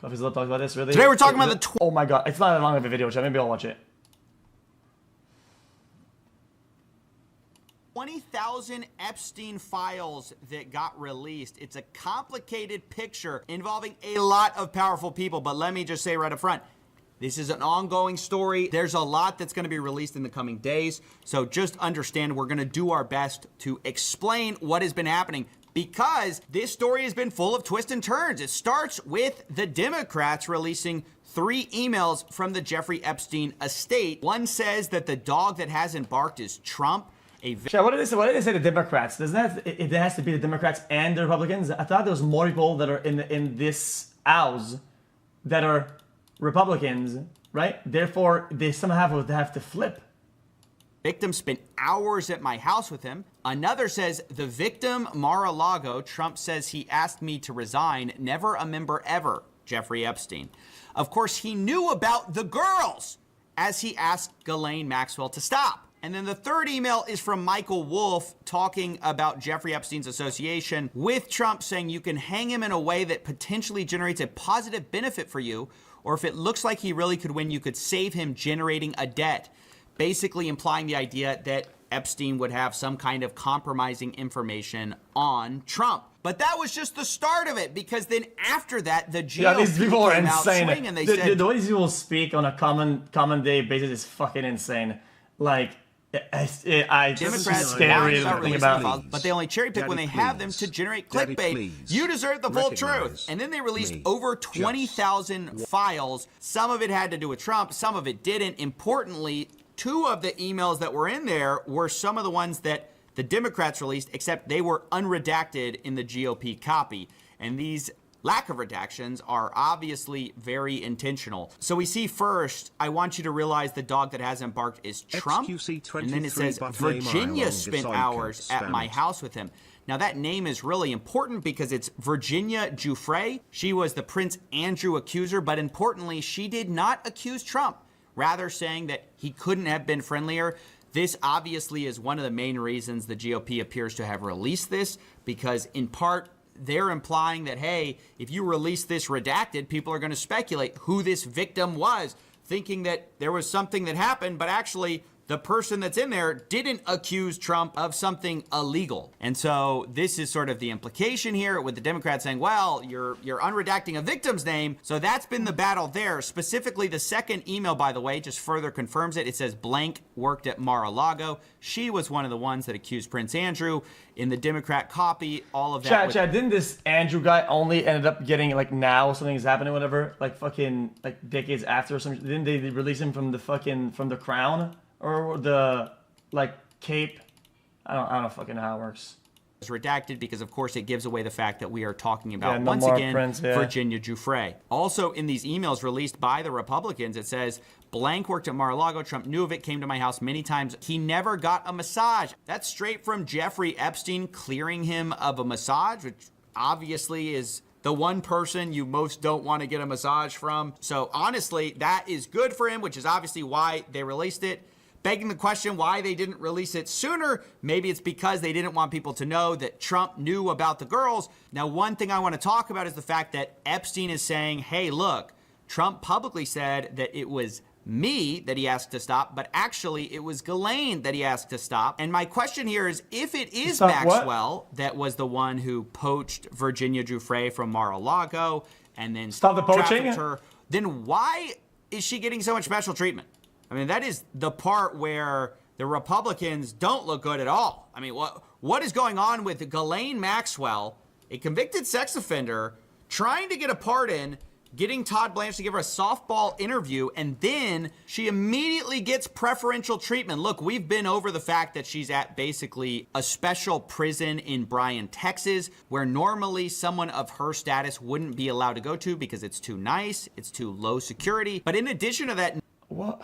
Coffee's Love talks about this, really? Today we're talking about the... Oh my god, it's not that long of a video, chat. Maybe I'll watch it. 20,000 Epstein files that got released. It's a complicated picture involving a lot of powerful people, but let me just say right up front, this is an ongoing story. There's a lot that's going to be released in the coming days, so just understand we're going to do our best to explain what has been happening, because this story has been full of twists and turns. It starts with the Democrats releasing 3 emails from the Jeffrey Epstein estate. One says that the dog that hasn't barked is Trump. What did they say? What did they say? The Democrats? Doesn't that it has to be the Democrats and the Republicans? I thought there was more people that are in this house that are Republicans, right? Therefore, they somehow would have to flip. Victim spent hours at my house with him. Another says the victim, Mar-a-Lago, Trump says he asked me to resign. Never a member ever, Jeffrey Epstein. Of course, he knew about the girls as he asked Ghislaine Maxwell to stop. And then the third email is from Michael Wolff talking about Jeffrey Epstein's association with Trump, saying you can hang him in a way that potentially generates a positive benefit for you, or if it looks like he really could win, you could save him generating a debt. Basically implying the idea that Epstein would have some kind of compromising information on Trump. But that was just the start of it, because then after that, the GOP these people are insane. And they said, the way these people speak on a common day basis is fucking insane. Like, Democrats is scary to think about. Files, but they only cherry pick when they have them to generate clickbait. You deserve the full truth. And then they released over 20,000 files. Some of it had to do with Trump, some of it didn't. Importantly, 2 of the emails that were in there were some of the ones that the Democrats released, except they were unredacted in the GOP copy. And these lack of redactions are obviously very intentional. So we see first, I want you to realize the dog that hasn't barked is Trump. And then it says, Virginia spent hours at my house with him. Now that name is really important because it's Virginia Giuffre. She was the Prince Andrew accuser, but importantly, she did not accuse Trump, rather saying that he couldn't have been friendlier. This obviously is one of the main reasons the GOP appears to have released this, because in part, they're implying that, hey, if you release this redacted, people are going to speculate who this victim was, thinking that there was something that happened, but actually the person that's in there didn't accuse Trump of something illegal. And so this is sort of the implication here, with the Democrats saying, well, you're unredacting a victim's name. So that's been the battle there. Specifically, the second email, by the way, just further confirms it. It says blank worked at Mar-a-Lago. She was one of the ones that accused Prince Andrew. In the Democrat copy, all of that. Chad, didn't this Andrew guy only ended up getting, like, now something's happening, whatever, like fucking, like, decades after or something? Didn't they release him from the Crown? Or the, like, Cape? I don't fucking know how it works. It's redacted because, of course, it gives away the fact that we are talking about, once again, Prince, Virginia Giuffre. Also, in these emails released by the Republicans, it says, blank worked at Mar-a-Lago. Trump knew of it, came to my house many times. He never got a massage. That's straight from Jeffrey Epstein clearing him of a massage, which obviously is the one person you most don't want to get a massage from. So, honestly, that is good for him, which is obviously why they released it. Begging the question why they didn't release it sooner. Maybe it's because they didn't want people to know that Trump knew about the girls. Now, one thing I want to talk about is the fact that Epstein is saying, hey, look, Trump publicly said that it was me that he asked to stop, but actually it was Ghislaine that he asked to stop. And my question here is, if it is Maxwell that was the one who poached Virginia Giuffre from Mar-a-Lago and then stop the poaching her, then why is she getting so much special treatment? I mean, that is the part where the Republicans don't look good at all. I mean, what is going on with Ghislaine Maxwell, a convicted sex offender, trying to get a pardon, getting Todd Blanche to give her a softball interview, and then she immediately gets preferential treatment? Look, we've been over the fact that she's at basically a special prison in Bryan, Texas, where normally someone of her status wouldn't be allowed to go to because it's too nice, it's too low security. But in addition to that, what?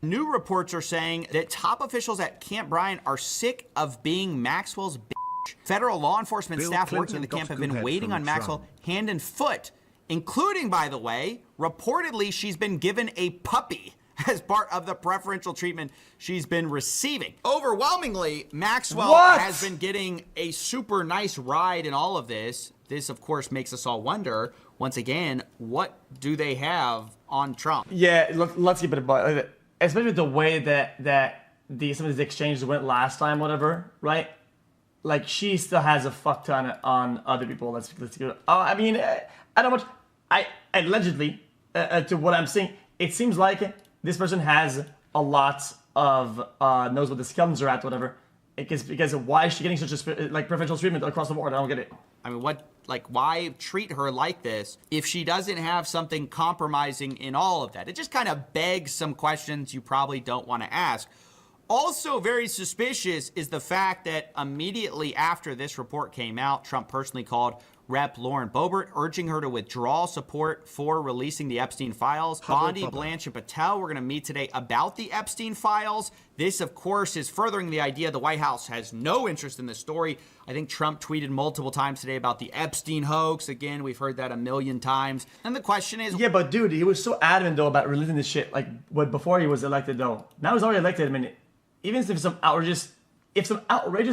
New reports are saying that top officials at Camp Bryan are sick of being Maxwell's bitch. Federal law enforcement staff working in the camp have been waiting on Maxwell hand and foot, including, by the way, reportedly she's been given a puppy as part of the preferential treatment she's been receiving. Overwhelmingly, Maxwell has been getting a super nice ride in all of this. This, of course, makes us all wonder, once again, what do they have on Trump? Yeah, let's keep it about, especially the way that some of these exchanges went last time, whatever, right? Like, she still has a fuck ton on other people. Let's go. I mean, I don't much. Allegedly, to what I'm seeing, it seems like this person has a lot of knows what the skeletons are at, whatever. Because why is she getting such a preferential treatment across the board? I don't get it. I mean, why treat her like this if she doesn't have something compromising in all of that? It just kind of begs some questions you probably don't want to ask. Also very suspicious is the fact that immediately after this report came out, Trump personally called Rep. Lauren Boebert, urging her to withdraw support for releasing the Epstein files. Bondi, Blanche, and Patel, we're going to meet today about the Epstein files. This, of course, is furthering the idea the White House has no interest in this story. I think Trump tweeted multiple times today about the Epstein hoax. Again, we've heard that a million times. And the question is... Yeah, but dude, he was so adamant, though, about releasing this shit, before he was elected, though. Now he's already elected. I mean, even if some outrageous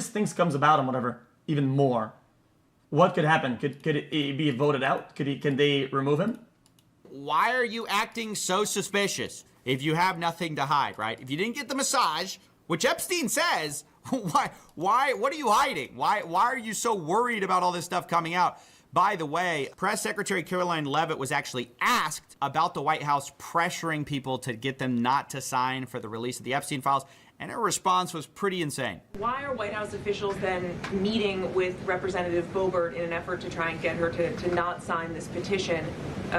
things comes about him, whatever, even more, what could happen? Could it be voted out? Can they remove him? Why are you acting so suspicious if you have nothing to hide, right? If you didn't get the massage, which Epstein says, what are you hiding? Why are you so worried about all this stuff coming out? By the way, Press Secretary Caroline Leavitt was actually asked about the White House pressuring people to get them not to sign for the release of the Epstein files, and her response was pretty insane. Why are White House officials then meeting with Representative Boebert in an effort to try and get her to not sign this petition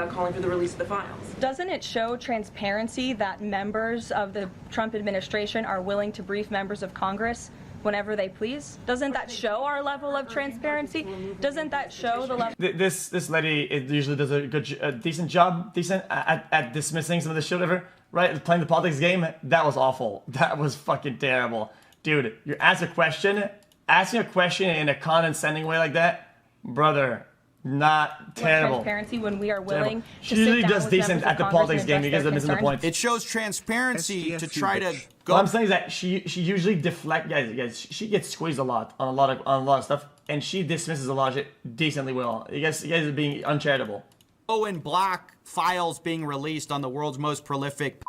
calling for the release of the files? Doesn't it show transparency that members of the Trump administration are willing to brief members of Congress whenever they please? Doesn't that show our level of transparency? Doesn't that show the level? This lady usually does a decent job at dismissing some of the shit, whatever. Right, playing the politics game, that was awful. That was fucking terrible. Dude, you asking a question in a condescending way like that, brother, not terrible. Transparency when we are willing to she usually sit down does with decent members at the of politics Congress game. and You guys are address missing their the point. It shows transparency to try to go. What I'm saying is that she usually guys, she gets squeezed a lot on a lot of stuff, and she dismisses a lot of shit decently well. You guys are being uncharitable. And black files being released on the world's most prolific.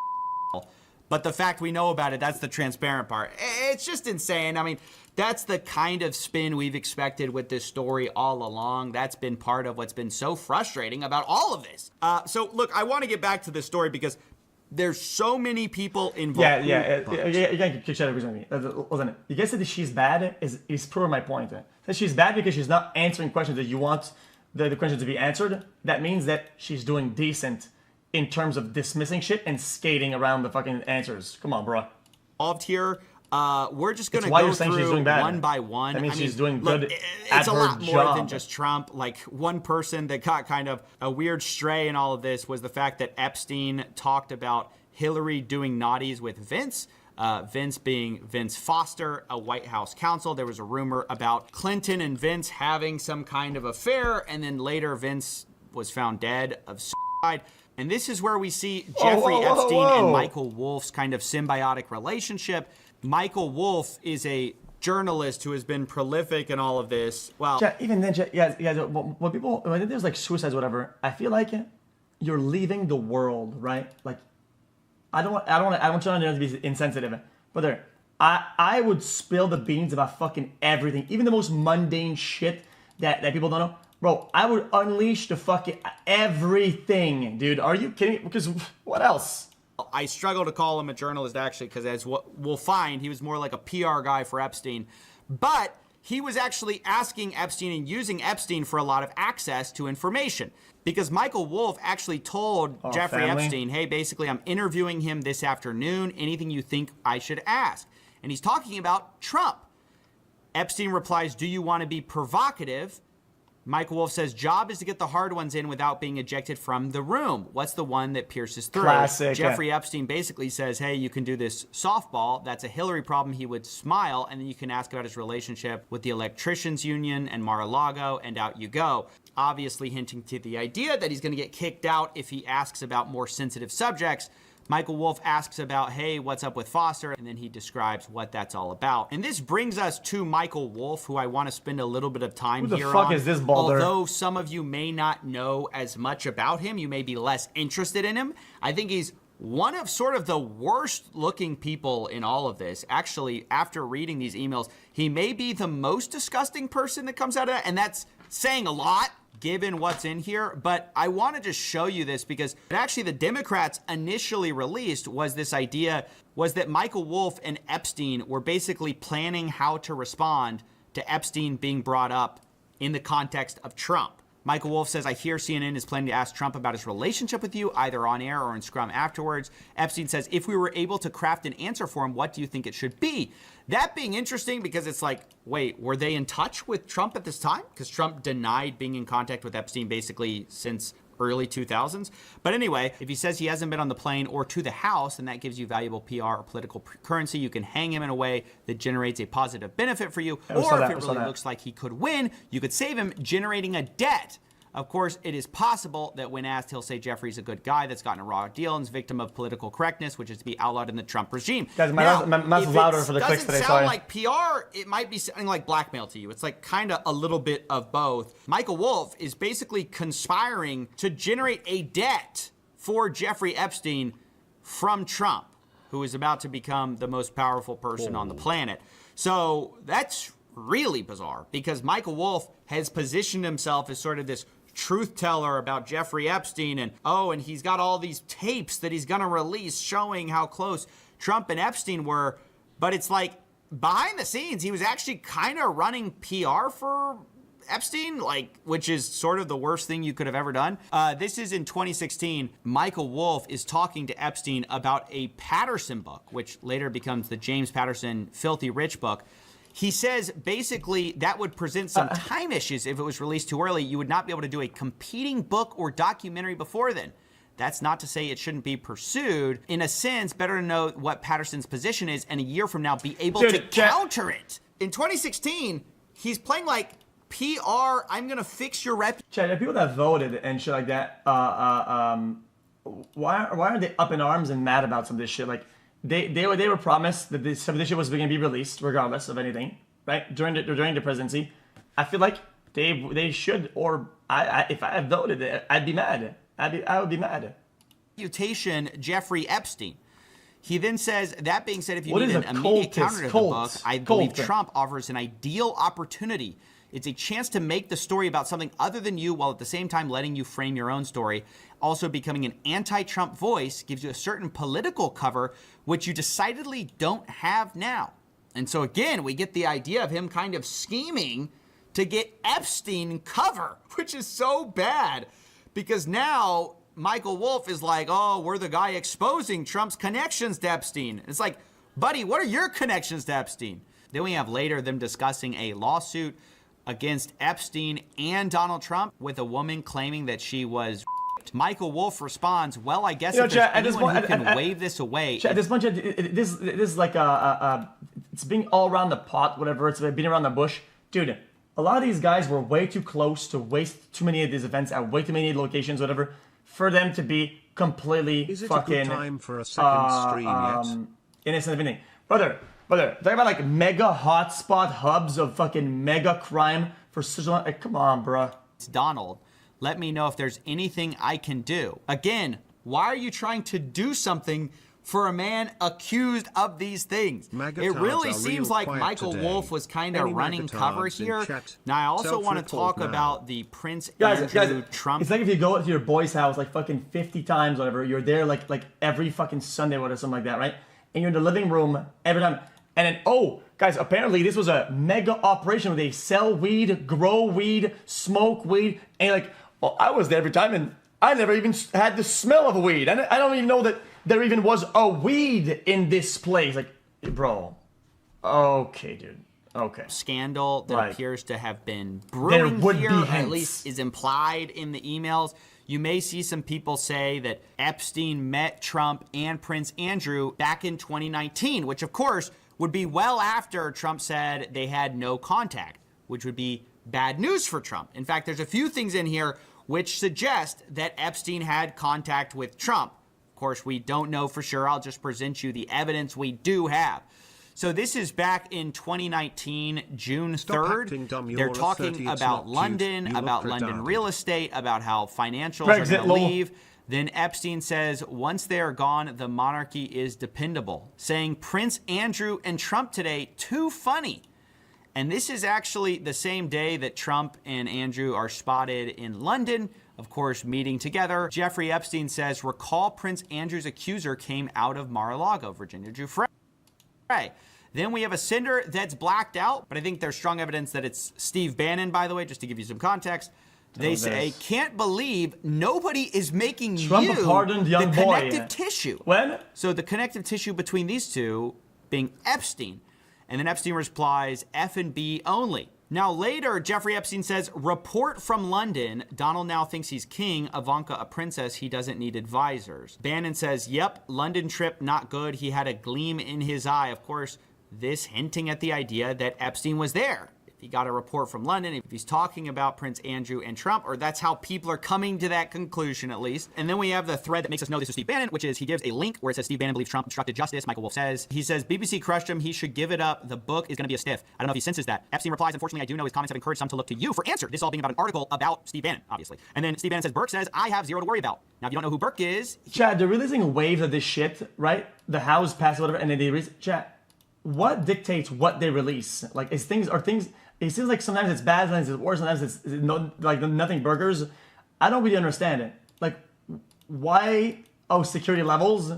But the fact we know about it, that's the transparent part. It's just insane. I mean, that's the kind of spin we've expected with this story all along. That's been part of what's been so frustrating about all of this. So, look, I want to get back to this story because there's so many people involved. Yeah. You can't kick shit out of me. Listen, you guys said that she's bad is proving my point. That she's bad because she's not answering questions that you want the questions to be answered. That means that she's doing decent in terms of dismissing shit and skating around the fucking answers. Come on, bro. Involved here. We're just going to go through one by one. I mean, she's doing good It's at a lot her more job. than just Trump. Like, one person that got kind of a weird stray in all of this was the fact that Epstein talked about Hillary doing naughties with Vince. Vince being Vince Foster, a White House counsel. There was a rumor about Clinton and Vince having some kind of affair, and then later Vince was found dead of suicide. And this is where we see Jeffrey Epstein and Michael Wolff's kind of symbiotic relationship. Michael Wolff is a journalist who has been prolific in all of this. Well, even then, when there's like suicides, whatever, I feel like you're leaving the world, right? Like, I don't want to be insensitive, but I would spill the beans about fucking everything, even the most mundane shit that people don't know. Bro, I would unleash the fucking everything, dude. Are you kidding me? Because what else? I struggle to call him a journalist, actually, because as what we'll find, he was more like a PR guy for Epstein. But he was actually asking Epstein and using Epstein for a lot of access to information. Because Michael Wolff actually told Jeffrey Epstein, hey, basically, I'm interviewing him this afternoon. Anything you think I should ask? And he's talking about Trump. Epstein replies, do you want to be provocative? Michael Wolff says, job is to get the hard ones in without being ejected from the room. What's the one that pierces through? Classic. Jeffrey Epstein basically says, hey, you can do this softball. That's a Hillary problem. He would smile, and then you can ask about his relationship with the Electricians Union and Mar-a-Lago, and out you go. Obviously hinting to the idea that he's going to get kicked out if he asks about more sensitive subjects. Michael Wolff asks about, hey, what's up with Foster? And then he describes what that's all about. And this brings us to Michael Wolff, who I want to spend a little bit of time here on. Who the fuck is this balder? Although some of you may not know as much about him, you may be less interested in him. I think he's one of sort of the worst looking people in all of this. Actually, after reading these emails, he may be the most disgusting person that comes out of that. And that's saying a lot, given what's in here, but I want to just show you this because actually the Democrats initially released was this idea was that Michael Wolff and Epstein were basically planning how to respond to Epstein being brought up in the context of Trump. Michael Wolff says, I hear CNN is planning to ask Trump about his relationship with you, either on air or in Scrum afterwards. Epstein says, if we were able to craft an answer for him, what do you think it should be? That being interesting because it's like, wait, were they in touch with Trump at this time? Because Trump denied being in contact with Epstein basically since early 2000s. But anyway, if he says he hasn't been on the plane or to the house, and that gives you valuable PR or political currency, you can hang him in a way that generates a positive benefit for you. Or if it really looks like he could win, you could save him generating a debt. Of course, it is possible that when asked, he'll say Jeffrey's a good guy that's gotten a raw deal and is victim of political correctness, which is to be outlawed in the Trump regime. Guys, my mouse is louder for the clicks today, sorry. It doesn't sound like PR, it might be sounding like blackmail to you. It's like kind of a little bit of both. Michael Wolff is basically conspiring to generate a debt for Jeffrey Epstein from Trump, who is about to become the most powerful person on the planet. So that's really bizarre because Michael Wolff has positioned himself as sort of this truth teller about Jeffrey Epstein and he's got all these tapes that he's going to release showing how close Trump and Epstein were. But it's like behind the scenes, he was actually kind of running PR for Epstein, which is sort of the worst thing you could have ever done. This is in 2016. Michael Wolff is talking to Epstein about a Patterson book, which later becomes the James Patterson Filthy Rich book. He says basically that would present some time issues if it was released too early. You would not be able to do a competing book or documentary before then. That's not to say it shouldn't be pursued. In a sense, better to know what Patterson's position is and a year from now be able to counter it. In 2016, he's playing like PR, I'm going to fix your rep. Chad, the people that voted and shit like that, why aren't they up in arms and mad about some of this shit? Like, They were promised that some of this shit was going to be released regardless of anything, right? During the presidency. I feel like they should, or if I had voted, I'd be mad. I would be mad. Reputation, Jeffrey Epstein. He then says, that being said, if you need an immediate counter to the book, I believe Trump offers an ideal opportunity. It's a chance to make the story about something other than you while at the same time letting you frame your own story. Also, becoming an anti-Trump voice gives you a certain political cover, which you decidedly don't have now. And so again, we get the idea of him kind of scheming to get Epstein cover, which is so bad because now Michael Wolff is like, oh, we're the guy exposing Trump's connections to Epstein. It's like, buddy, what are your connections to Epstein? Then we have later them discussing a lawsuit against Epstein and Donald Trump with a woman claiming that she was raped. Michael Wolff responds, well, I guess if there's anyone who can wave this away. At this point, this is like it's being all around the pot, whatever. It's being around the bush. Dude, a lot of these guys were way too close to waste too many of these events at way too many locations, whatever, for them to be completely fucking a good time for a second stream yet? Innocent of anything. Brother, talking about like mega hotspot hubs of fucking mega crime for such a long... Like, come on, bruh. It's Donald. Let me know if there's anything I can do. Again, why are you trying to do something for a man accused of these things? It really seems like Michael Wolff was kind of running cover here. Now, I also want to talk about the Prince Andrew Trump. It's like if you go to your boy's house like fucking 50 times, whatever. You're there like every fucking Sunday or something like that, right? And you're in the living room every time. And then, oh, guys, apparently this was a mega operation where they sell weed, grow weed, smoke weed. And you're like, well, I was there every time and I never even had the smell of a weed. I don't even know that there even was a weed in this place. Like, bro, okay, dude. Okay. Scandal that appears to have been brewing here, at least is implied in the emails. You may see some people say that Epstein met Trump and Prince Andrew back in 2019, which of course would be well after Trump said they had no contact, which would be bad news for Trump. In fact, there's a few things in here which suggest that Epstein had contact with Trump. course, we don't know for sure. I'll just present you the evidence we do have. So this is back in 2019, June 3rd. They're talking about London, about London real estate, about how financials are going to leave. Then Epstein says, once they are gone, the monarchy is dependable. Saying Prince Andrew and Trump today, too funny. And this is actually the same day that Trump and Andrew are spotted in London, of course, meeting together. Jeffrey Epstein says, recall Prince Andrew's accuser came out of Mar-a-Lago, Virginia Giuffre. Then we have a sender that's blacked out, but I think there's strong evidence that it's Steve Bannon, by the way, just to give you some context. They say, can't believe nobody is making Trump pardoned young the boy. connective tissue. When? So the connective tissue between these two being Epstein. And then Epstein replies, F&B only. Now later, Jeffrey Epstein says, report from London. Donald now thinks he's king. Ivanka a princess. He doesn't need advisors. Bannon says, yep, London trip not good. He had a gleam in his eye. Of course, this hinting at the idea that Epstein was there. If he got a report from London, if he's talking about Prince Andrew and Trump, or that's how people are coming to that conclusion at least. And then we have the thread that makes us know this is Steve Bannon, which is he gives a link where it says Steve Bannon believes Trump obstructed justice. Michael Wolff says, he says, BBC crushed him. He should give it up. The book is going to be a stiff. I don't know if he senses that. Epstein replies, unfortunately, I do know his comments have encouraged some to look to you for answer. This all being about an article about Steve Bannon, obviously. And then Steve Bannon says, Burke says, I have zero to worry about. Now, if you don't know who Burke is. Chad, they're releasing waves of this shit, right? The House passed whatever, and then they release. Chad, what dictates what they release? Like, it seems like sometimes it's bad, sometimes it's worse, sometimes it's no, like nothing burgers. I don't really understand it. Like, why? Oh, security levels?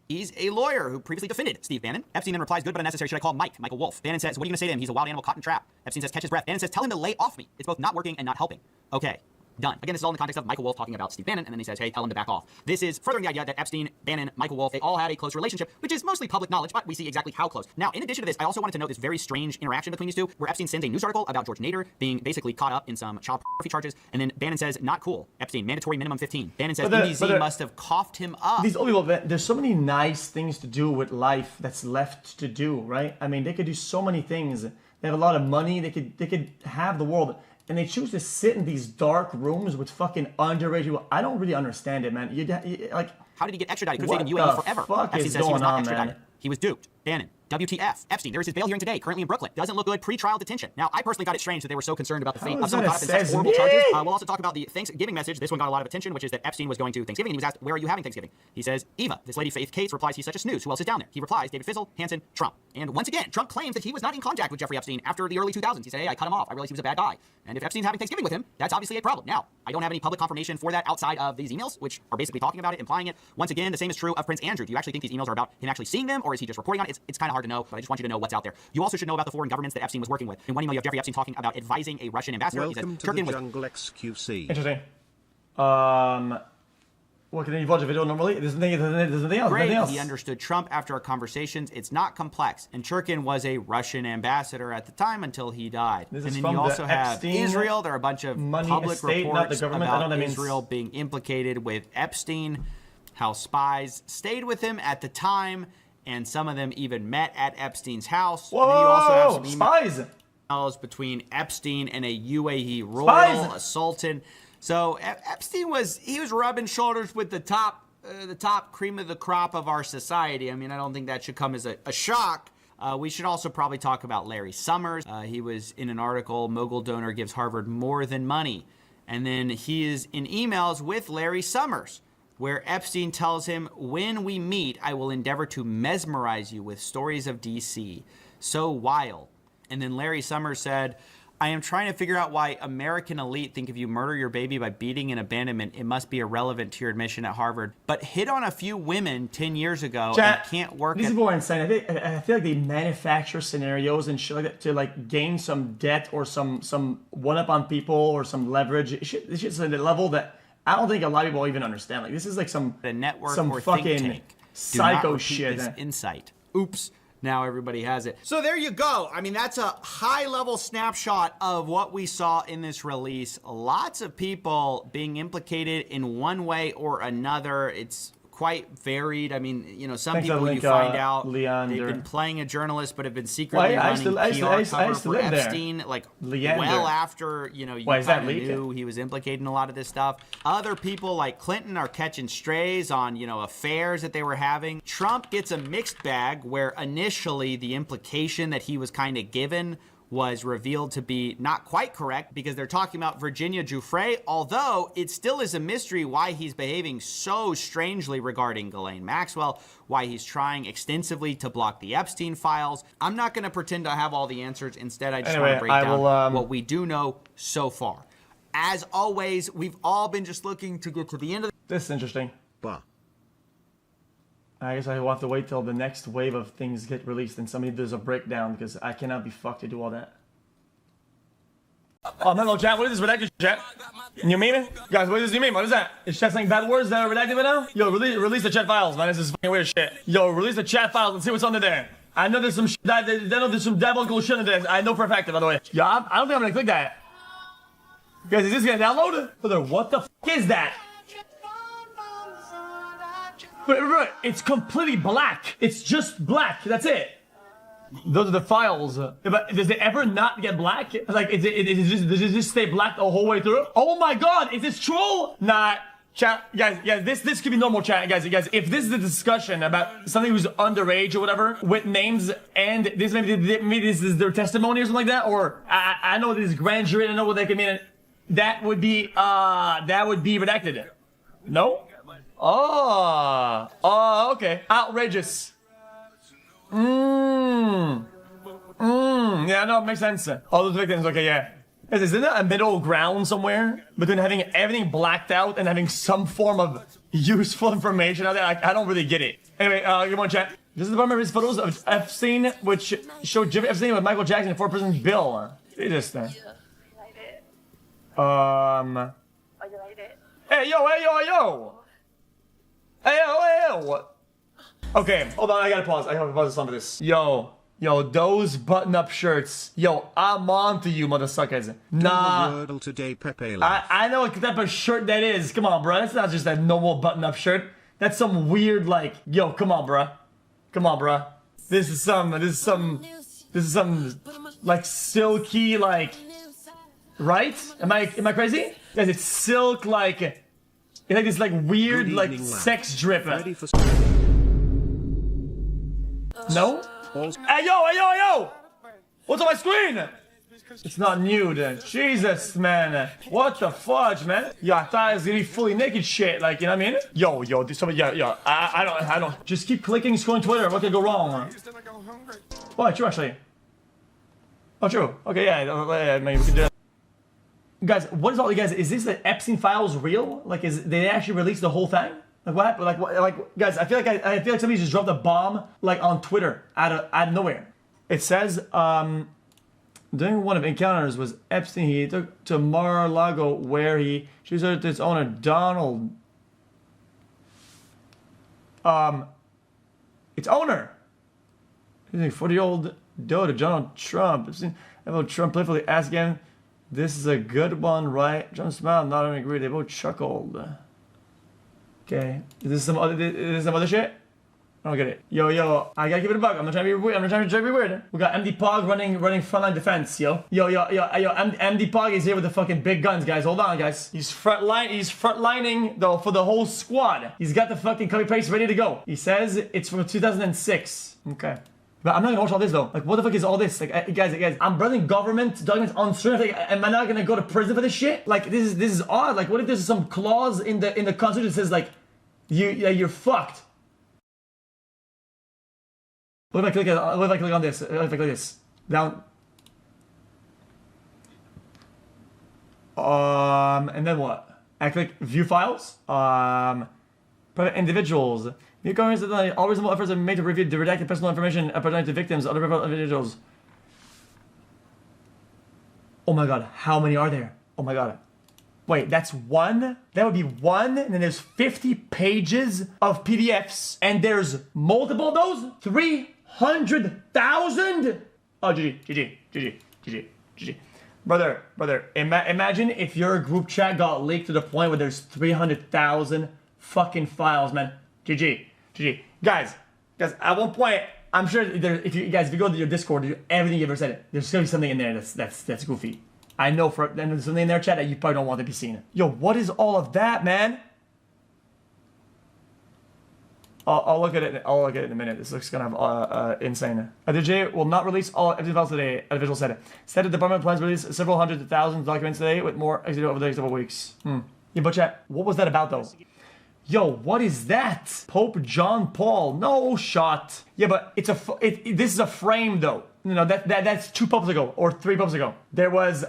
He's a lawyer who previously defended Steve Bannon. Epstein then replies, good but unnecessary. Should I call Michael Wolff? Bannon says, what are you going to say to him? He's a wild animal caught in trap. Epstein says, catch his breath. Bannon says, tell him to lay off me. It's both not working and not helping. Okay. Done. Again, this is all in the context of Michael Wolff talking about Steve Bannon, and then he says, hey, tell him to back off. This is furthering the idea that Epstein, Bannon, Michael Wolff, they all had a close relationship, which is mostly public knowledge, but we see exactly how close. Now, in addition to this, I also wanted to note this very strange interaction between these two, where Epstein sends a news article about George Nader being basically caught up in some child pornography charges, and then Bannon says, not cool. Epstein, mandatory minimum 15. Bannon says, NBC must have coughed him up. These old people, there's so many nice things to do with life that's left to do, right? I mean, they could do so many things. They have a lot of money. They could have the world. And they choose to sit in these dark rooms with fucking underage people. I don't really understand it, man. Like, how did he get extradited? He could have stayed in UAE forever. Epstein says he was not extradited. He was duped. Bannon. WTF. Epstein. There is his bail hearing today, currently in Brooklyn. Doesn't look good. Pre-trial detention. Now, I personally got it strange that they were so concerned about the fate of someone caught up in such horrible charges. We'll also talk about the Thanksgiving message. This one got a lot of attention, which is that Epstein was going to Thanksgiving, and he was asked, where are you having Thanksgiving? He says, Eva. This lady, Faith Cates, replies, he's such a snooze. Who else is down there? He replies, David Fizzle, Hansen, Trump. And once again, Trump claims that he was not in contact with Jeffrey Epstein after the early 2000s. He said, hey, I cut him off. I realized he was a bad guy. And if Epstein's having Thanksgiving with him, that's obviously a problem. Now, I don't have any public confirmation for that outside of these emails, which are basically talking about it, implying it. Once again, the same is true of Prince Andrew. Do you actually think these emails are about him actually seeing them, or is he just reporting on it? It's kind of hard to know, but I just want you to know what's out there. You also should know about the foreign governments that Epstein was working with. In one email, you have Jeffrey Epstein talking about advising a Russian ambassador. Welcome to the jungle xQc. Interesting. What, can you watch a video normally? There's nothing else. Great. Nothing else. He understood Trump after our conversations. It's not complex. And Churkin was a Russian ambassador at the time until he died. This and is then from you also the have Epstein Israel. There are a bunch of public estate, not reports the government. about Israel being implicated with Epstein, how spies stayed with him at the time, and some of them even met at Epstein's house. Whoa, and then you also have some spies! Emails between Epstein and a UAE royal, a sultan. So Epstein was rubbing shoulders with the top cream of the crop of our society. I mean, I don't think that should come as a shock. We should also probably talk about Larry Summers. He was in an article, Mogul Donor Gives Harvard More Than Money. And then he is in emails with Larry Summers, where Epstein tells him, when we meet, I will endeavor to mesmerize you with stories of DC. So wild. And then Larry Summers said, I am trying to figure out why American elite think if you murder your baby by beating and abandonment, it must be irrelevant to your admission at Harvard. But hit on a few women 10 years ago and can't work. These people are insane. I feel like they manufacture scenarios and shit like that to like gain some debt or some one-up on people or some leverage. This shit's at a level that I don't think a lot of people even understand. Like, this is like some network some or fucking think tank. psycho shit. This insight. Oops. Now everybody has it. So there you go. I mean, that's a high-level snapshot of what we saw in this release. Lots of people being implicated in one way or another. It's quite varied. I mean, you know, some Thanks, people Link, you find out Leander. they've been playing a journalist, but have been secretly running PR cover for Epstein, like well after, you know, you kind of knew he was implicated in a lot of this stuff. Other people like Clinton are catching strays on, you know, affairs that they were having. Trump gets a mixed bag where initially the implication that he was kind of given was revealed to be not quite correct because they're talking about Virginia Giuffre, although it still is a mystery why he's behaving so strangely regarding Ghislaine Maxwell, why he's trying extensively to block the Epstein files. I'm not going to pretend I have all the answers. Instead, I just want to break down what we do know so far. As always, we've all been just looking to get to the end of this is interesting. I guess I will have to wait till the next wave of things get released and somebody does a breakdown because I cannot be fucked to do all that. Oh, hello, chat. What is this redacted chat? You meme? Guys, what is this you meme? What is that? Is chat saying bad words that are redacted right now? Yo, release the chat files, man. This is fucking weird shit. Yo, release the chat files. Let's see what's under there. I know there's some shit there's some diabolical shit under there. I know for a fact, by the way. Yo, I don't think I'm gonna click that. Guys, is this gonna download? Brother, what the fuck is that? It's completely black. It's just black. That's it. Those are the files. But does it ever not get black? Like, does it just stay black the whole way through? Oh my god, is this troll? Nah, chat, guys, this could be normal chat, guys. If this is a discussion about something who's underage or whatever, with names, and this maybe this is their testimony or something like that, or I know this is grand jury, I know what they can mean. That would be redacted. No? Oh, okay. Outrageous. Yeah, no, it makes sense. All those victims, okay, yeah. Isn't there a middle ground somewhere between having everything blacked out and having some form of useful information out there? I don't really get it. Anyway, good morning, chat. This is the bummer of his photos of Epstein, which showed Jeffrey Epstein with Michael Jackson in 4-person bill. Jesus. Hey, yo. Hey. Okay, hold on, I gotta pause some of this. Yo, those button-up shirts. Yo, I'm on to you, motherfuckers. Nah. I know what type of shirt that is. Come on, bro. That's not just a normal button-up shirt. That's some weird, like, yo, come on, bro. This is some, like, silky, like, right? Am I crazy? Guys, it's silk, like, it's like this, like, weird, like, sex drip. No? Hey, yo! What's on my screen? It's not nude. Jesus, man. What the fudge, man? Yo, I thought it was gonna be fully naked shit, like, you know what I mean? Yo, I don't. Just keep clicking, scrolling Twitter. What could go wrong? Oh, true, actually. Oh, true. Okay, yeah, maybe we can do that. Guys, what is all you guys? Is this the Epstein files real? Like, did they actually release the whole thing? Like, what happened? Like, guys, I feel like somebody just dropped a bomb, like, on Twitter out of nowhere. It says, during one of encounters was Epstein, he took to Mar-a-Lago where he showed its owner, Donald. Its owner. He's a 40-year-old daughter, Donald Trump. Trump playfully asked him, "This is a good one, right?" Trump smiled, not even agreed. They both chuckled. Okay. Is this some other shit? I don't get it. Yo, I gotta give it a bug. I'm not trying to be weird. We got MD Pog running frontline defense, yo. MD Pog is here with the fucking big guns, guys. Hold on, guys. He's frontlining though for the whole squad. He's got the fucking copy paste ready to go. He says it's from 2006. Okay. But I'm not gonna watch all this though. Like, what the fuck is all this? Like, guys, I'm running government documents on stream. Like, am I not gonna go to prison for this shit? Like, this is odd. Like, what if there's some clause in the Constitution that says like, you're fucked? What if I click on this? What if I click this? Down. And then what? I click view files. Private individuals. The Congress said that all reasonable efforts are made to review the redacted personal information pertaining to victims, other private individuals. Oh my god, how many are there? Oh my god. Wait, that's one? That would be one, and then there's 50 pages of PDFs, and there's multiple of those? 300,000? Oh, GG. Brother, imagine if your group chat got leaked to the point where there's 300,000 fucking files, man. GG. Guys, at one point, I'm sure if you go to your Discord, everything you ever said, there's gonna be something in there that's goofy. I know and there's something in there, chat, that you probably don't want to be seen. Yo, what is all of that, man? I'll look at it. I'll look at it in a minute. This looks kind of insane. DJ will not release all everything files today. An official said it. Said the department plans to release several hundred thousand documents today, with more executed over the next couple weeks. Yeah, but chat, what was that about though? Yo, what is that? Pope John Paul? No shot. Yeah, but this is a frame though. You know that's 2 popes ago or 3 popes ago. There was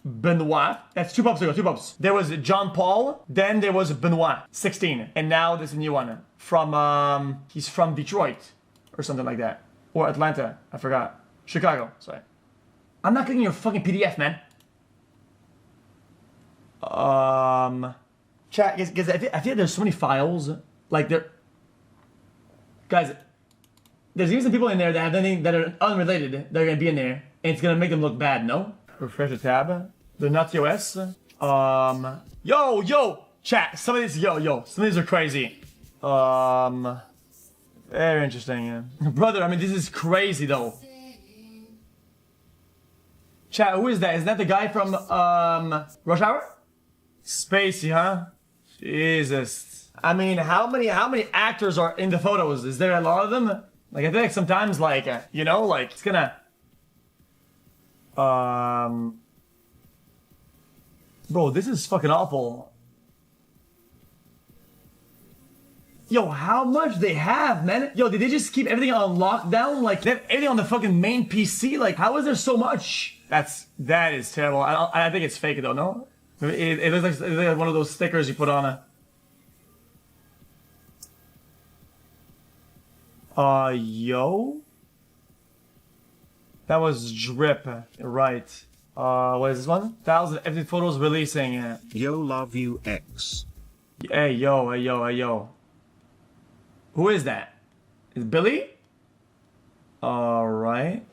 Benoit. That's 2 popes ago. 2 popes. There was John Paul. Then there was Benoit, 16, and now there's a new one from he's from Detroit or something like that, or Atlanta. I forgot. Chicago. Sorry. I'm not getting your fucking PDF, man. Chat, guys, I feel like there's so many files. Like guys, there's even some people in there that have anything that are unrelated. They're gonna be in there, and it's gonna make them look bad. No. Refresh the tab. The Nazi OS. Yo, chat. Some of these, some of these are crazy. Very interesting. Yeah. Brother, I mean, this is crazy though. Chat, who is that? Is that the guy from Rush Hour? Spacey, huh? Jesus. I mean, how many actors are in the photos? Is there a lot of them? Like, I feel like sometimes, like, you know, like it's gonna. Bro, this is fucking awful. Yo, how much they have, man? Yo, did they just keep everything on lockdown? Like, they have everything on the fucking main PC? Like, how is there so much? That is terrible. I think it's fake though, no? It looks like one of those stickers you put on a... yo? That was drip, right. What is this one? 1,000 empty photos releasing. Yo, love you, X. Hey, yo. Who is that? Is Billy? Alright.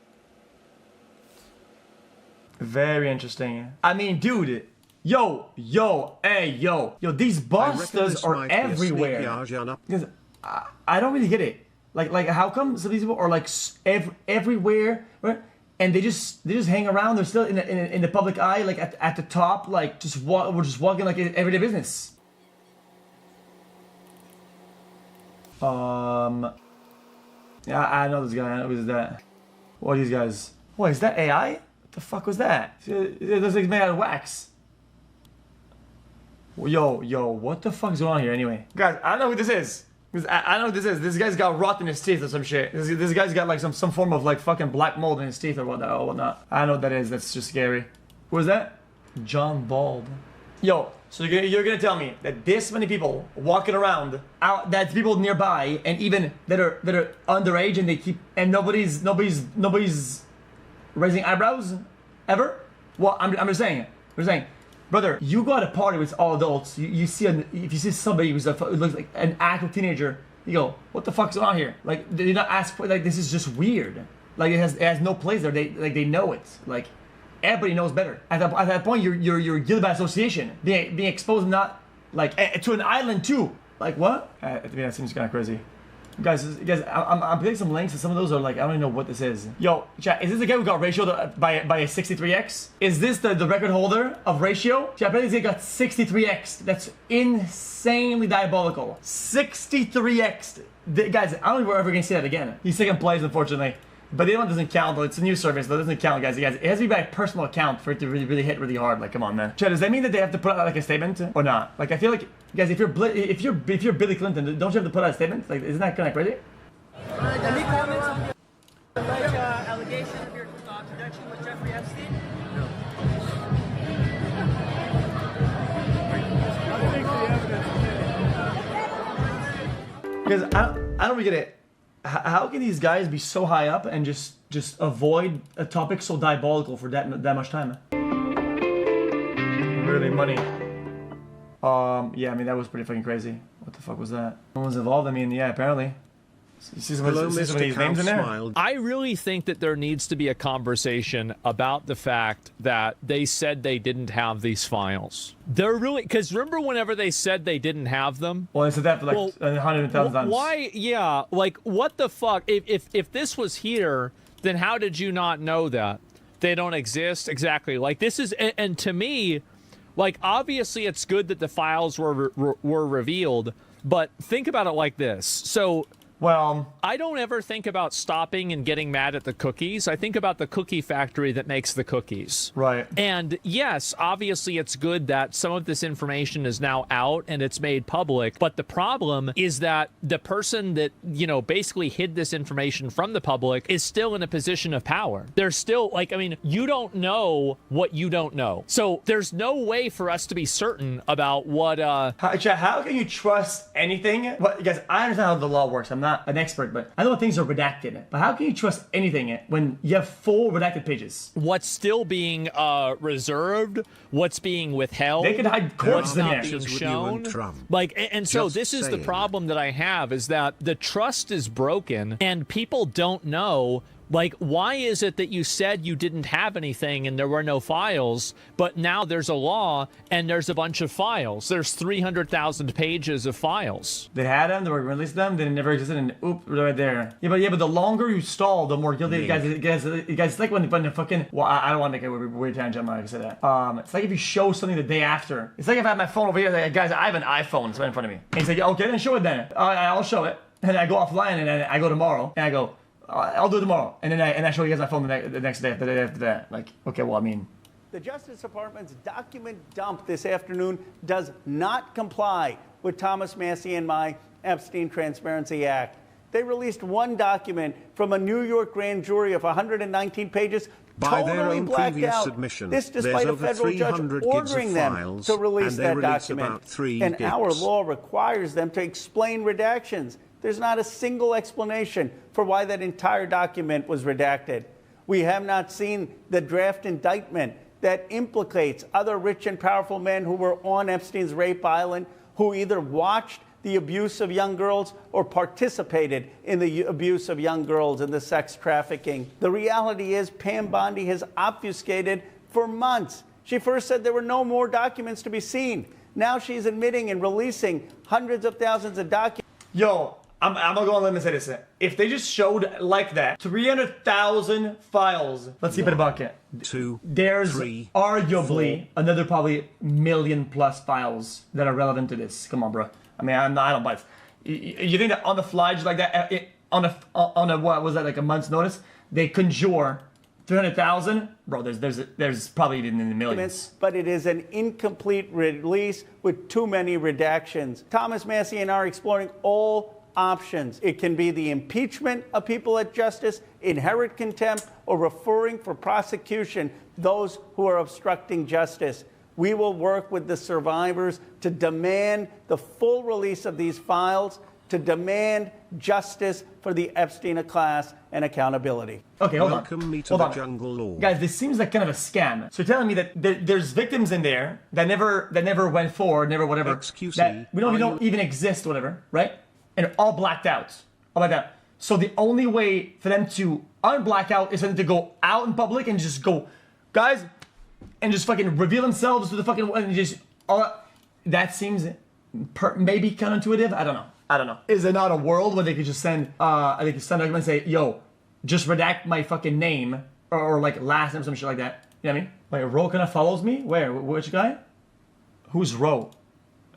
Very interesting. I mean, dude. Yo, these busters are everywhere. Because I don't really get it. Like, how come some of these people are like everywhere, right? And they just hang around. They're still in the public eye, like at the top, like we're just walking like everyday business. Yeah, I know this guy. I know who's that. What are these guys? What is that AI? What the fuck was that? It looks like it's made out of wax. Yo, what the fuck's going on here anyway? Guys, I don't know who this is. I know who this is. This guy's got rot in his teeth or some shit. This guy's got like some form of like fucking black mold in his teeth or whatnot. I don't know what that is. That's just scary. Who is that? John Bald. Yo, so you're gonna tell me that this many people walking around out, that's people nearby and even that are underage and they keep and nobody's raising eyebrows ever? Well, I'm just saying. We're saying. Brother, you go at a party with all adults. If you see somebody who looks like an actual teenager, you go, "What the fuck's on here?" Like, they not ask for, like, this is just weird. Like, it has no place there. They know it. Like, everybody knows better. At that point, you're guilty by association, being exposed, not like to an island too. Like what? To me, that seems kind of crazy. Guys, I'm putting some links, and some of those are like, I don't even know what this is. Yo, chat, is this the guy who got ratioed by a 63x? Is this the record holder of ratio? Chat, apparently this guy got 63x. That's insanely diabolical. 63x. Guys, I don't think we're ever gonna see that again. He's second place, unfortunately. But the other one doesn't count, though. It's a new service, though. It doesn't count, guys. It has to be by a personal account for it to really hit really hard. Like, come on, man. Chat, does that mean that they have to put out like a statement or not? Like, I feel like, guys, if you're Billy Clinton, don't you have to put out a statement? Like, isn't that kind of crazy? Any comments on the allegation of your connection with Jeffrey Epstein? No. Because I don't really get it. How can these guys be so high up and just avoid a topic so diabolical for that much time? Really, money. Yeah, I mean, that was pretty fucking crazy. What the fuck was that? No one's involved. I mean, yeah, apparently. You see some of these names in there? I really think that there needs to be a conversation about the fact that they said they didn't have these files. They're really, because remember whenever they said they didn't have them? Well, they said that for like 100,000 times. Why? Yeah, like what the fuck? If this was here, then how did you not know that? They don't exist? Exactly. Like this is, and to me, like obviously it's good that the files were revealed, but think about it like this. So, well, I don't ever think about stopping and getting mad at the cookies. I think about the cookie factory that makes the cookies. Right. And yes, obviously it's good that some of this information is now out and it's made public. But the problem is that the person that, you know, basically hid this information from the public is still in a position of power. They're still like, I mean, you don't know what you don't know. So there's no way for us to be certain about what, how can you trust anything? Well, guys, I understand how the law works. I'm not an expert, but I know things are redacted. But how can you trust anything when you have full redacted pages? What's still being reserved, what's being withheld, they could hide corpses in there. Being shown. Like, and so this is the problem that I have, is that the trust is broken and people don't know. Like, why is it that you said you didn't have anything and there were no files, but now there's a law and there's a bunch of files? There's 300,000 pages of files. They had them, they were released them, they never existed, and oop, right there. Yeah, but the longer you stall, the more guilty you guys. It's like when the fucking. Well, I don't want to make a weird tangent. I'm not gonna say that. It's like if you show something the day after. It's like if I have my phone over here, like, guys, I have an iPhone, it's right in front of me. And he's like, okay, then show it then. I'll show it. And then I go offline, and then I go tomorrow, and I go. I'll do it tomorrow, and then I show you guys my phone the next day, the day after that. Like, okay, well, I mean, the Justice Department's document dump this afternoon does not comply with Thomas Massie and my Epstein Transparency Act. They released one document from a New York grand jury of 119 pages, by their totally own blacked previous out. submission, This despite a federal judge ordering them to release that document. And our law requires them to explain redactions. There's not a single explanation for why that entire document was redacted. We have not seen the draft indictment that implicates other rich and powerful men who were on Epstein's rape island, who either watched the abuse of young girls or participated in the abuse of young girls and the sex trafficking. The reality is Pam Bondi has obfuscated for months. She first said there were no more documents to be seen. Now she's admitting and releasing hundreds of thousands of documents. Yo, I'm gonna go on and say this. If they just showed like that 300,000 files, let's keep it a bucket. There's arguably another probably million plus files that are relevant to this. Come on, bro. I mean, I don't buy it. You think that on the fly, just like that, on a what was that, like a month's notice, they conjure 300,000? Bro, there's probably in the millions. But it is an incomplete release with too many redactions. Thomas Massie and I are exploring all options. It can be the impeachment of people at justice, inherent contempt, or referring for prosecution those who are obstructing justice. We will work with the survivors to demand the full release of these files, to demand justice for the Epstein class and accountability. Okay, hold on. Welcome me to the jungle law. Guys, this seems like kind of a scam. So you're telling me that there's victims in there that never went forward, never whatever, xQc, that we don't even exist, whatever, right? And all blacked out. All blacked out. So the only way for them to unblack out is for them to go out in public and just go, guys, and just fucking reveal themselves to the fucking, and just all that seems maybe counterintuitive. I don't know. Is there not a world where they could just send a document and say, yo, just redact my fucking name or like last name, some shit like that? You know what I mean? Wait, Ro kind of follows me? Where? Which guy? Who's Ro?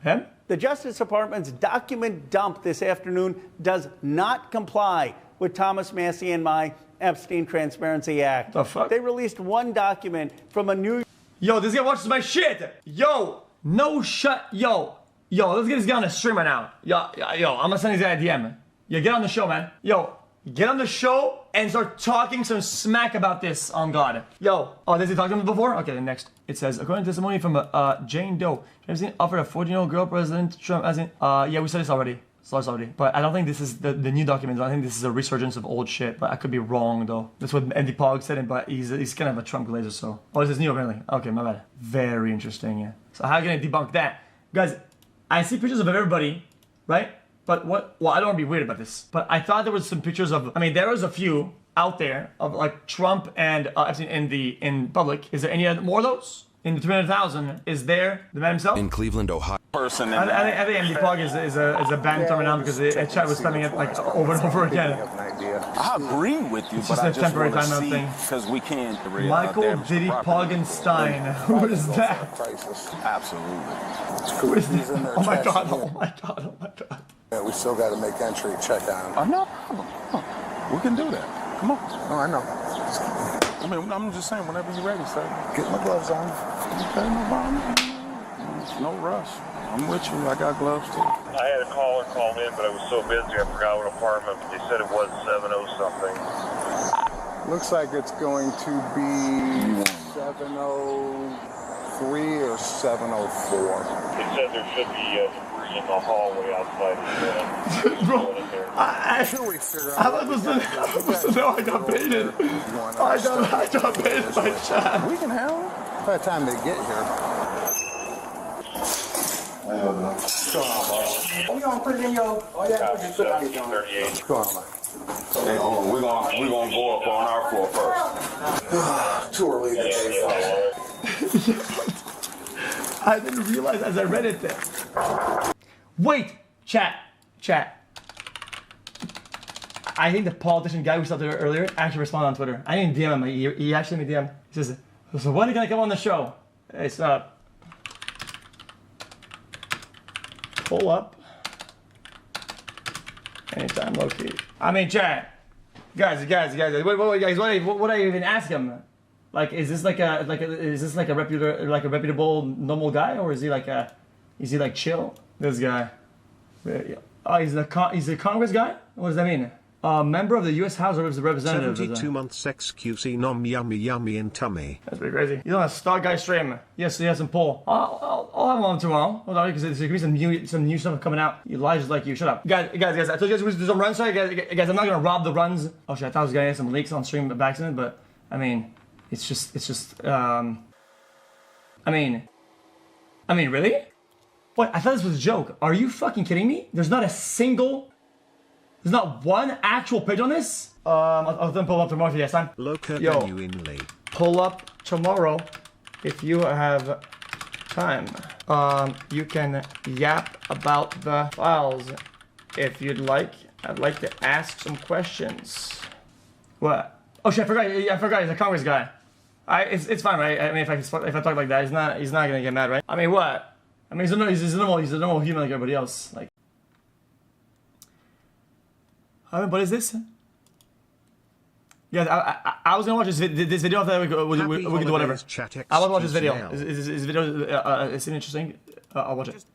Him? The Justice Department's document dump this afternoon does not comply with Thomas Massie and my Epstein Transparency Act. The fuck? They released one document from a New... Yo, this guy watches my shit. Yo, no shut. Yo, let's get this guy on the stream right now. Yo, I'm gonna send this guy a DM. Yo, get on the show, man. Yo, get on the show and start talking some smack about this on God. Yo, did he talk to him before? Okay, then next. It says, according to testimony from Jane Doe, Epstein offered a 14-year-old girl President Trump as in, yeah, we said this already. But I don't think this is the new documents. I think this is a resurgence of old shit. But I could be wrong, though. That's what Andy Pog said, but he's kind of a Trump glazer, so. Oh, this is new, apparently. Okay, my bad. Very interesting, yeah. So how can I debunk that? Guys, I see pictures of everybody, right? But what? Well, I don't want to be weird about this, but I thought there was some pictures of. I mean, there was a few out there of like Trump and Epstein in public. Is there any more of those? In the 300,000, is there the man himself? In Cleveland, Ohio. Person. I think MD Pog is a banned term now because chat was spelling it like over and over again. I agree with you, It's but just I a just temporary want to timeout see thing. because we can't. Michael Diddy Poggenstein. Who is that? Absolutely. Who is that? Oh my god! Oh my god! Oh my god! Yeah, we still got to make entry, check on. No problem. Come on. We can do that. Come on. Oh, I know. I mean, I'm just saying, whenever you're ready, sir. Get my gloves on. Okay, no problem. No rush. I'm with you. I got gloves too. I had a caller call in, but I was so busy I forgot what apartment. But they said it was 70 something. Looks like it's going to be 703 or 704. They said there should be debris in the hallway outside the Bro, I was supposed to know I got baited. I got baited by chat. We can handle it. By the time they get here. What's going on, boss? We gonna put it in your. Oh yeah, put it in your. What's going on, man? Hey, hold on. We're gonna go up on our floor first. Too early today. I didn't realize as I read it there. Wait, chat. I think the politician guy who was out there earlier actually responded on Twitter. I didn't DM him. He actually made DM. He says, "So when are you gonna come on the show?" It's pull up anytime locate. I mean, chat. Guys. What do I even ask him? Like, is this like a reputable normal guy, or is he like chill? This guy. Oh, he's a Congress guy? What does that mean? Member of the U.S. House of Representatives. 72 months xQc nom yummy in tummy. That's pretty crazy. He's on a Star Guy stream. Yes, he has some pull. I'll have him on tomorrow. Hold on, because there's gonna be some new stuff coming out. Elijah's like you. Shut up, guys. I told you guys we do some runs. Sorry, guys. I'm not gonna rob the runs. Oh shit, I thought I was gonna get some leaks on stream by accident, but I mean, it's just. I mean, really? What? I thought this was a joke. Are you fucking kidding me? There's not one actual page on this? I'll then pull up tomorrow if you have time. Genuinely. Pull up tomorrow if you have time. You can yap about the files if you'd like. I'd like to ask some questions. What? Oh shit, I forgot he's a Congress guy. It's fine, right? I mean, if I talk like that, he's not gonna get mad, right? I mean, what? I mean, he's a normal human like everybody else. Like, I mean, what is this? Yeah, I was gonna watch this video. After we can do whatever. I want to watch this video. Is video is it interesting? I'll watch it.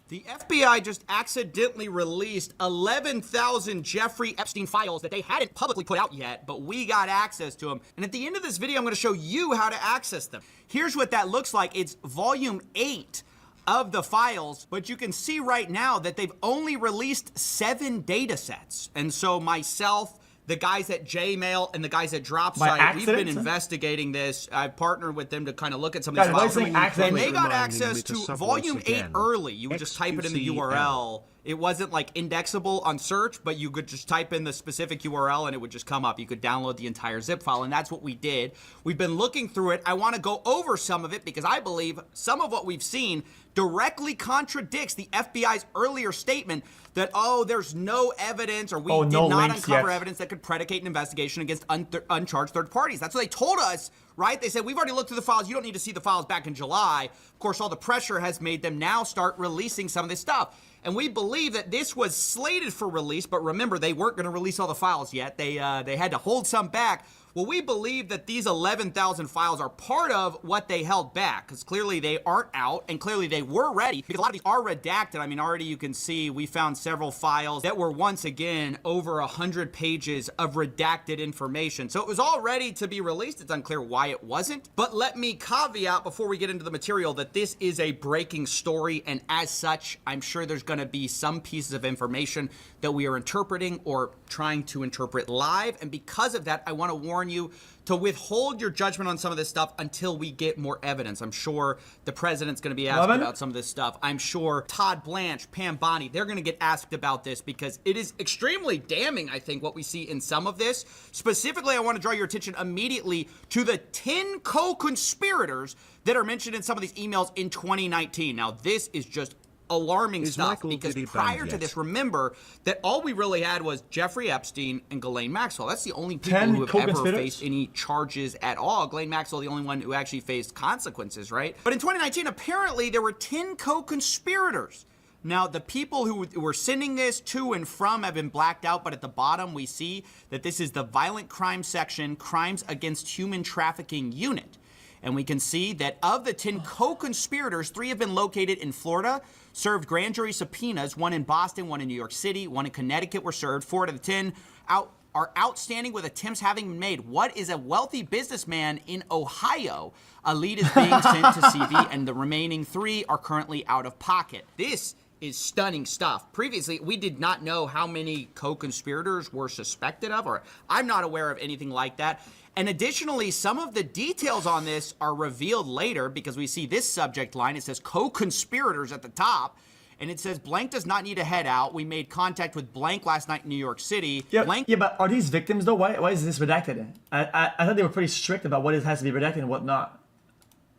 The FBI just accidentally released 11,000 Jeffrey Epstein files that they hadn't publicly put out yet, but we got access to them. And at the end of this video, I'm going to show you how to access them. Here's what that looks like. It's volume 8 of the files, but you can see right now that they've only released 7 data sets. And so myself, the guys at Jmail and the guys at DropSite, we've been investigating this. I've partnered with them to kind of look at some of these files. And they got access to volume 8 early. You would just type it in the URL. It wasn't like indexable on search, but you could just type in the specific URL and it would just come up. You could download the entire zip file, and that's what we did. We've been looking through it. I want to go over some of it because I believe some of what we've seen directly contradicts the FBI's earlier statement that, oh, there's no evidence, or we did not uncover evidence that could predicate an investigation against uncharged third parties. That's what they told us, right? They said, we've already looked through the files. You don't need to see the files back in July. Of course, all the pressure has made them now start releasing some of this stuff. And we believe that this was slated for release, but remember, they weren't going to release all the files yet. They had to hold some back. Well, we believe that these 11,000 files are part of what they held back, because clearly they aren't out, and clearly they were ready, because a lot of these are redacted. I mean, already you can see we found several files that were, once again, over 100 pages of redacted information. So it was all ready to be released. It's unclear why it wasn't. But let me caveat before we get into the material that this is a breaking story, and as such, I'm sure there's going to be some pieces of information that we are interpreting or trying to interpret live. And because of that, I want to warn you to withhold your judgment on some of this stuff until we get more evidence. I'm sure the president's going to be asked about some of this stuff. I'm sure Todd Blanche, Pam Bondi, they're going to get asked about this because it is extremely damning, I think, what we see in some of this. Specifically, I want to draw your attention immediately to the 10 co-conspirators that are mentioned in some of these emails in 2019. Now, this is just alarming stuff because prior to this, remember that all we really had was Jeffrey Epstein and Ghislaine Maxwell. That's the only people who have ever faced any charges at all. Ghislaine Maxwell, the only one who actually faced consequences, right? But in 2019, apparently there were 10 co-conspirators. Now, the people who were sending this to and from have been blacked out, but at the bottom we see that this is the Violent Crime Section, Crimes Against Human Trafficking Unit. And we can see that of the 10 co-conspirators, 3 have been located in Florida, served grand jury subpoenas, 1 in Boston, 1 in New York City, 1 in Connecticut were served. 4 out of the 10 are outstanding with attempts having been made. What is a wealthy businessman in Ohio? A lead is being sent to CV, and the remaining 3 are currently out of pocket. This is stunning stuff. Previously, we did not know how many co-conspirators were suspected of, or I'm not aware of anything like that. And additionally, some of the details on this are revealed later because we see this subject line. It says co-conspirators at the top, and it says blank does not need to head out. We made contact with blank last night in New York City. Yeah, blank. Yeah, but are these victims though? Why is this redacted? I thought they were pretty strict about what has to be redacted and what not.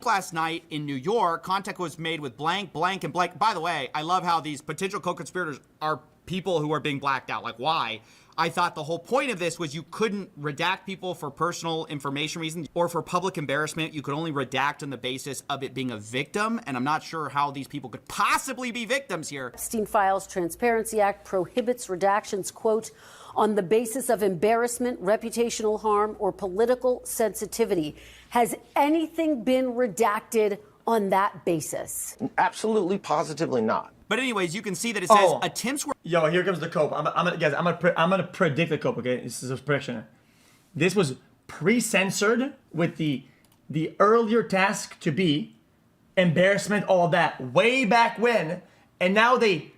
Last night in New York, contact was made with blank, blank, and blank. By the way, I love how these potential co-conspirators are people who are being blacked out. Like, why? I thought the whole point of this was you couldn't redact people for personal information reasons or for public embarrassment. You could only redact on the basis of it being a victim, and I'm not sure how these people could possibly be victims here. Epstein Files Transparency Act prohibits redactions, quote, on the basis of embarrassment, reputational harm, or political sensitivity. Has anything been redacted on that basis? Absolutely, positively not. But anyways, you can see that it says attempts were... Yo, here comes the cope. I'm gonna predict the cope, okay? This is a prediction. This was pre-censored with the earlier task to be embarrassment, all that, way back when. And now they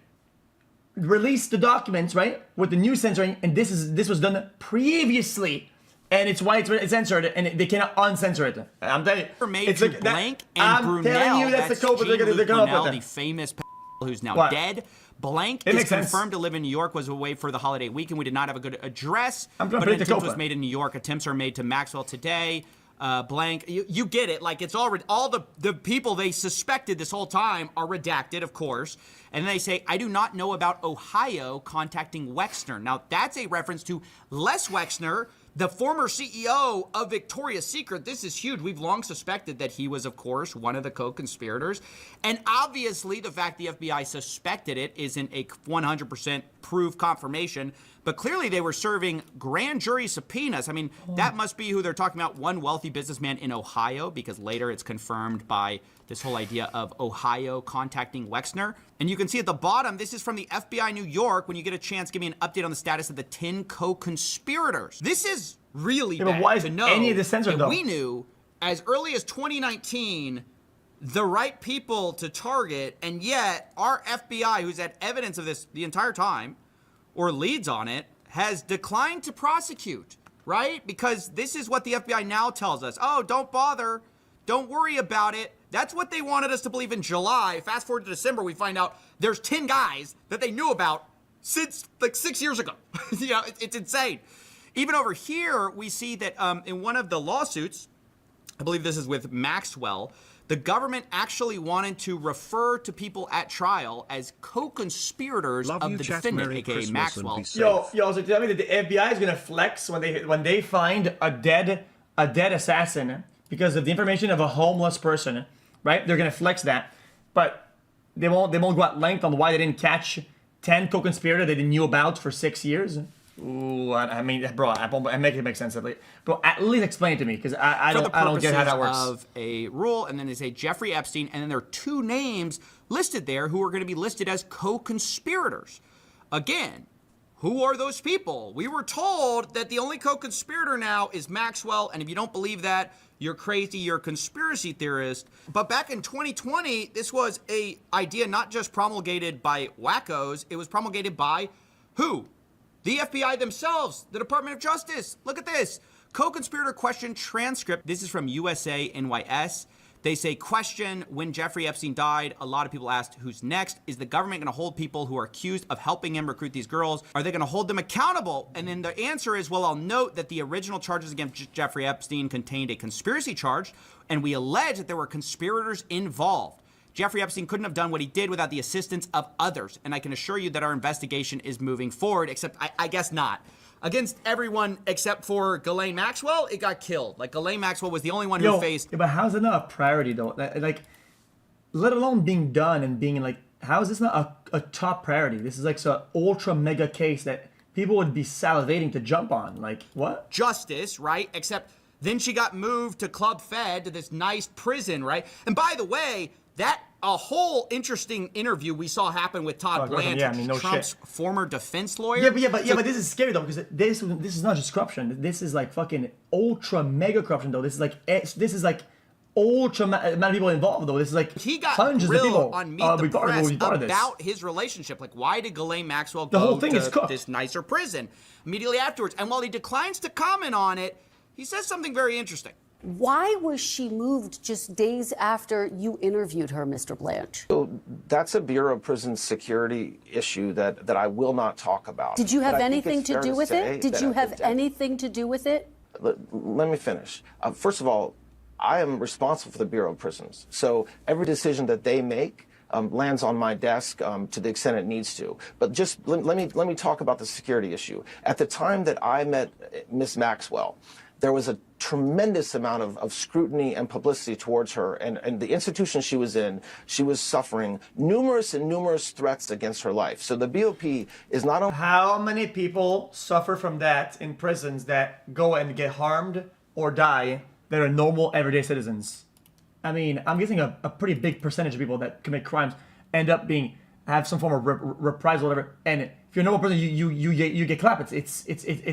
released the documents, right? With the new censoring, and this was done previously. And it's why it's censored, and they cannot uncensor it. I'm telling you. It's like blank and Brunel. I'm telling you that's the cope they're gonna come up with. The famous who's now dead. Blank is confirmed to live in New York, was away for the holiday weekend. We did not have a good address, but an attempt was made in New York. Attempts are made to Maxwell today. Blank, you get it. Like, it's already, all the people they suspected this whole time are redacted, of course. And they say, I do not know about Ohio contacting Wexner. Now, that's a reference to Les Wexner, the former CEO of Victoria's Secret. This is huge. We've long suspected that he was, of course, one of the co-conspirators. And obviously, the fact the FBI suspected it isn't a 100% proof confirmation. But clearly, they were serving grand jury subpoenas. I mean, that must be who they're talking about, one wealthy businessman in Ohio, because later it's confirmed by this whole idea of Ohio contacting Wexner. And you can see at the bottom, this is from the FBI New York. When you get a chance, give me an update on the status of the 10 co-conspirators. This is really bad why is to know. any of this censored, though? We knew as early as 2019 the right people to target, and yet our FBI, who's had evidence of this the entire time, or leads on it, has declined to prosecute, right? Because this is what the FBI now tells us. Oh, don't bother. Don't worry about it. That's what they wanted us to believe in July. Fast forward to December, we find out there's 10 guys that they knew about since like 6 years ago. You know, it's insane. Even over here, we see that in one of the lawsuits, I believe this is with Maxwell, the government actually wanted to refer to people at trial as co-conspirators of the defendant, aka Maxwell. Yo, so tell me that the FBI is gonna flex when they find a dead assassin because of the information of a homeless person, right? They're gonna flex that, but they won't go at length on why they didn't catch 10 co-conspirators they knew about for 6 years. Ooh, I mean, bro, I make it make sense. Bro, at least explain it to me, because I don't get how that works. Of a rule, and then they say Jeffrey Epstein, and then there are 2 names listed there who are going to be listed as co-conspirators. Again, who are those people? We were told that the only co-conspirator now is Maxwell, and if you don't believe that, you're crazy, you're a conspiracy theorist. But back in 2020, this was an idea not just promulgated by wackos, it was promulgated by who? The FBI themselves, the Department of Justice. Look at this. Co-conspirator question transcript. This is from USA NYS. They say, question, when Jeffrey Epstein died, a lot of people asked, who's next? Is the government going to hold people who are accused of helping him recruit these girls? Are they going to hold them accountable? And then the answer is, well, I'll note that the original charges against Jeffrey Epstein contained a conspiracy charge, and we allege that there were conspirators involved. Jeffrey Epstein couldn't have done what he did without the assistance of others, and I can assure you that our investigation is moving forward, except I guess not. Against everyone except for Ghislaine Maxwell, it got killed. Like, Ghislaine Maxwell was the only one who faced... Yeah, but how's it not a priority, though? Like, let alone being done and being, like, how is this not a top priority? This is, like, an ultra-mega case that people would be salivating to jump on. Like, what? Justice, right? Except then she got moved to Club Fed, to this nice prison, right? And by the way, a whole interesting interview we saw happen with Todd Blanche, Trump's former defense lawyer. Yeah, but this is scary though, because this is not just corruption. This is like fucking ultra mega corruption though. This is like ultra amount of people involved though. This is like he got hundreds of people on Meet the Press about his relationship. Like, why did Ghislaine Maxwell go to this nicer prison immediately afterwards? And while he declines to comment on it, he says something very interesting. Why was she moved just days after you interviewed her, Mr. Blanche? So that's a Bureau of Prison Security issue that I will not talk about. Did you have anything to do with it? Did you have anything to do with it? Let me finish. First of all, I am responsible for the Bureau of Prisons. So every decision that they make lands on my desk to the extent it needs to. But just let me talk about the security issue. At the time that I met Ms. Maxwell, there was a tremendous amount of scrutiny and publicity towards her, and the institution she was in, she was suffering numerous threats against her life. So the BOP is not only... How many people suffer from that in prisons that go and get harmed or die that are normal, everyday citizens? I mean, I'm guessing a pretty big percentage of people that commit crimes end up have some form of reprisal or whatever, and if you're a normal person, you get clapped. It's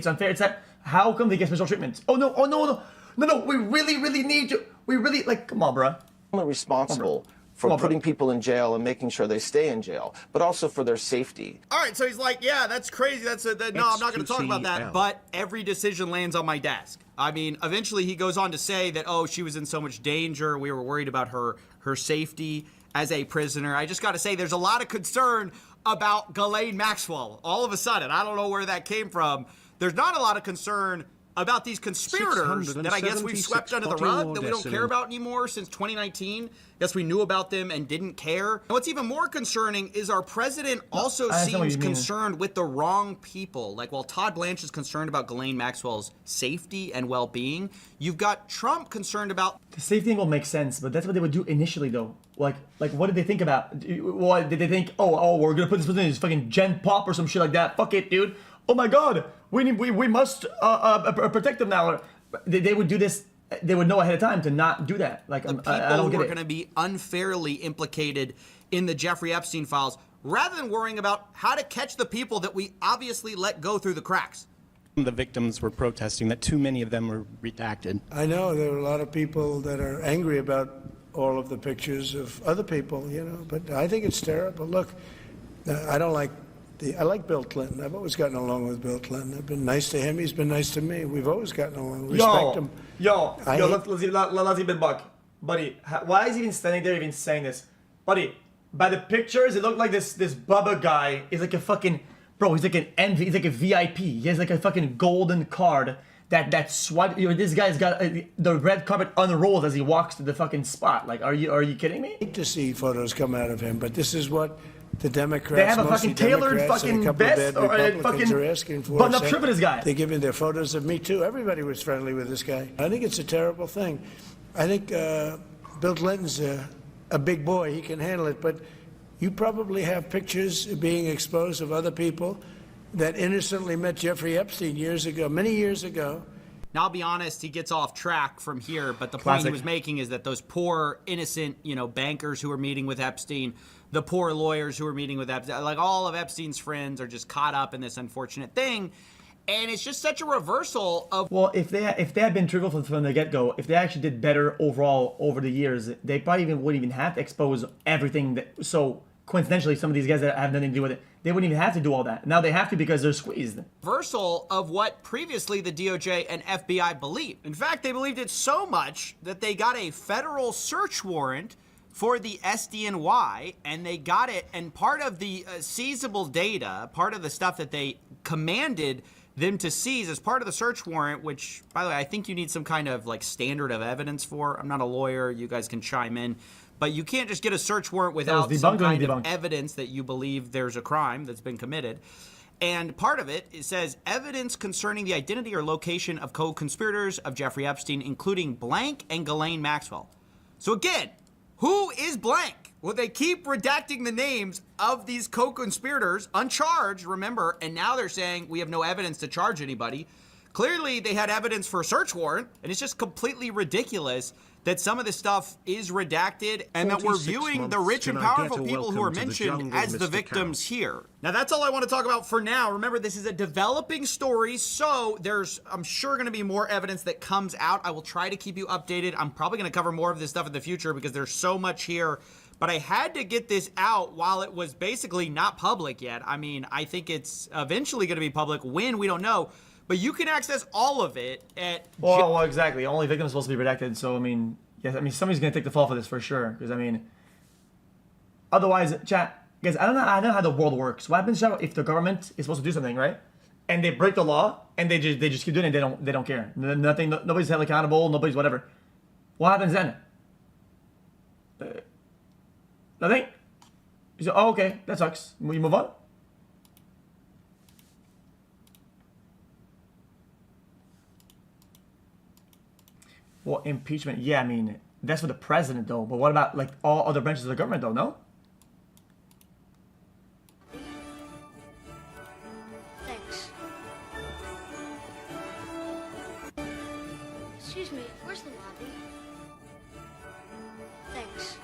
unfair. It's that. How come they get special treatment? Oh no! We really need you. We really come on, bro. I'm responsible for putting people in jail and making sure they stay in jail, but also for their safety. All right, so he's like, yeah, that's crazy. No, I'm not going to talk about that. But every decision lands on my desk. I mean, eventually he goes on to say that, oh, she was in so much danger. We were worried about her safety as a prisoner. I just got to say, there's a lot of concern about Ghislaine Maxwell. All of a sudden, I don't know where that came from. There's not a lot of concern about these conspirators that I guess we've swept under the rug, that we don't care about anymore since 2019. Guess we knew about them and didn't care. And what's even more concerning is our president also seems concerned with the wrong people. Like, while Todd Blanche is concerned about Ghislaine Maxwell's safety and well-being, you've got Trump concerned about... The safety angle makes sense, but that's what they would do initially, though. Like what did they think about? What did they think? Oh, we're gonna put this person in fucking Gen Pop or some shit like that. Fuck it, dude. Oh my God, we must protect them now. They would do this. They would know ahead of time to not do that. Like, the people I don't get who are it. going to be unfairly implicated in the Jeffrey Epstein files, rather than worrying about how to catch the people that we obviously let go through the cracks. The victims were protesting that too many of them were redacted. I know there are a lot of people that are angry about all of the pictures of other people, but I think it's terrible. Look, I like Bill Clinton. I've always gotten along with Bill Clinton. I've been nice to him. He's been nice to me. We've always gotten along. Respect him. Let's even buck. Buddy, why is he even standing there even saying this? Buddy, by the pictures, it looked like this Bubba guy is like a fucking... Bro, he's like an envy. He's like a VIP. He has like a fucking golden card that swipe. This guy's got the red carpet unrolls as he walks to the fucking spot. Like, are you kidding me? I hate to see photos come out of him, but this is what the Democrats, they have a fucking tailored fucking vest or a fucking are asking for. Button up trip of this guy. They give him their photos of me too. Everybody was friendly with this guy. I think it's a terrible thing. I think Bill Clinton's a big boy. He can handle it. But you probably have pictures being exposed of other people that innocently met Jeffrey Epstein years ago, many years ago. Now, I'll be honest, he gets off track from here, but the point he was making is that those poor, innocent, bankers who were meeting with Epstein, the poor lawyers who are meeting with Epstein. Like, all of Epstein's friends are just caught up in this unfortunate thing. And it's just such a reversal of... Well, if they had been truthful from the get-go, if they actually did better overall over the years, they probably wouldn't even have to expose everything. So coincidentally, some of these guys that have nothing to do with it, they wouldn't even have to do all that. Now they have to because they're squeezed. Reversal of what previously the DOJ and FBI believed. In fact, they believed it so much that they got a federal search warrant for the SDNY, and they got it, and part of the seizable data, part of the stuff that they commanded them to seize as part of the search warrant, which, by the way, I think you need some kind of like standard of evidence for. I'm not a lawyer, you guys can chime in, but you can't just get a search warrant without some kind of evidence that you believe there's a crime that's been committed. And part of it says evidence concerning the identity or location of co-conspirators of Jeffrey Epstein, including blank and Ghislaine Maxwell. So again, who is blank? Well, they keep redacting the names of these co-conspirators, uncharged, remember, and now they're saying we have no evidence to charge anybody. Clearly, they had evidence for a search warrant, and it's just completely ridiculous that some of this stuff is redacted and that we're viewing the rich and powerful people who are mentioned as the victims here. Now, that's all I want to talk about for now. Remember, this is a developing story, so there's, I'm sure, going to be more evidence that comes out. I will try to keep you updated. I'm probably going to cover more of this stuff in the future because there's so much here. But I had to get this out while it was basically not public yet. I mean, I think it's eventually going to be public. When, we don't know. But you can access all of it at... Well, exactly. Only victims supposed to be redacted. So, I mean, yes, I mean, somebody's going to take the fall for this for sure. Because, I mean, otherwise, chat, guys, I don't know how the world works. What happens if the government is supposed to do something, right? And they break the law, and they just keep doing it, and they don't care. Nothing, nobody's held accountable, nobody's whatever. What happens then? Nothing? You say, oh, okay, that sucks. We move on? Well, impeachment, yeah, I mean, that's for the president, though. But what about, like, all other branches of the government, though, no? Thanks. Excuse me, where's the lobby? Thanks.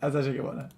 That's actually a good one.